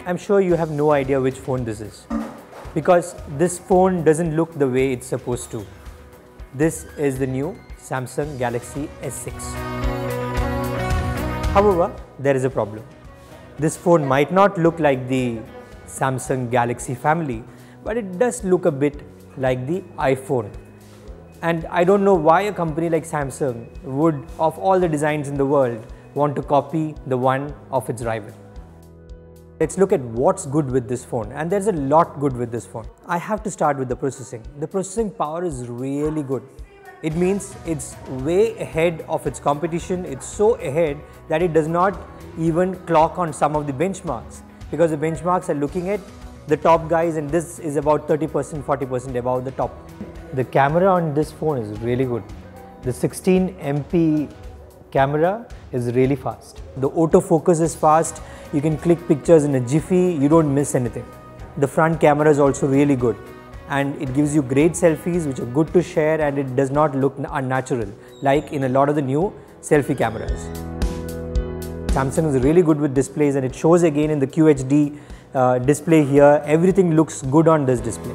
I'm sure you have no idea which phone this is, because this phone doesn't look the way it's supposed to. This is the new Samsung Galaxy S6. However, there is a problem. This phone might not look like the Samsung Galaxy family, but it does look a bit like the iPhone. And I don't know why a company like Samsung would, of all the designs in the world, want to copy the one of its rival. Let's look at what's good with this phone, and there's a lot good with this phone. I have to start with the processing. The processing power is really good. It means it's way ahead of its competition. It's so ahead that it does not even clock on some of the benchmarks, because the benchmarks are looking at the top guys, and this is about 30%, 40% above the top. The camera on this phone is really good. The 16 MP camera is really fast. The autofocus is fast. You can click pictures in a jiffy, you don't miss anything. The front camera is also really good, and it gives you great selfies which are good to share, and it does not look unnatural like in a lot of the new selfie cameras. Samsung is really good with displays, and it shows again in the QHD display here. Everything looks good on this display.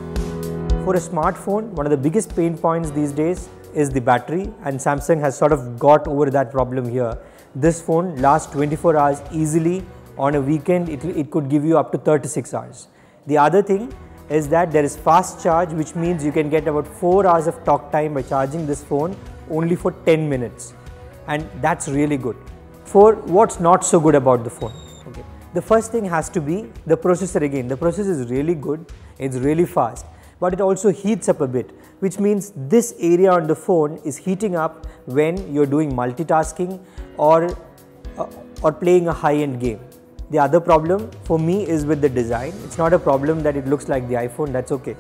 For a smartphone, one of the biggest pain points these days is the battery, and Samsung has sort of got over that problem here. This phone lasts 24 hours easily. On a weekend, it could give you up to 36 hours. The other thing is that there is fast charge, which means you can get about 4 hours of talk time by charging this phone only for 10 minutes. And that's really good. For what's not so good about the phone, okay, the first thing has to be the processor again. The processor is really good, it's really fast, but it also heats up a bit, which means this area on the phone is heating up when you're doing multitasking or playing a high-end game. The other problem for me is with the design. It's not a problem that it looks like the iPhone, that's okay.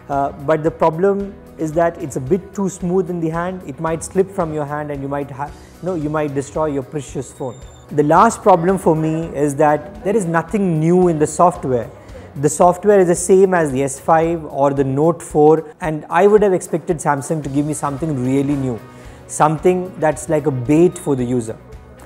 But the problem is that it's a bit too smooth in the hand. It might slip from your hand and you might destroy your precious phone. The last problem for me is that there is nothing new in the software. The software is the same as the S5 or the Note 4, and I would have expected Samsung to give me something really new, something that's like a bait for the user.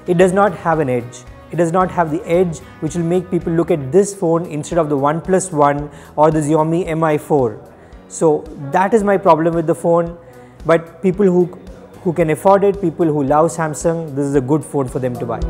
It does not have an edge. It does not have the edge which will make people look at this phone instead of the OnePlus One or the Xiaomi Mi4. So that is my problem with the phone. But people who can afford it, people who love Samsung, this is a good phone for them to buy.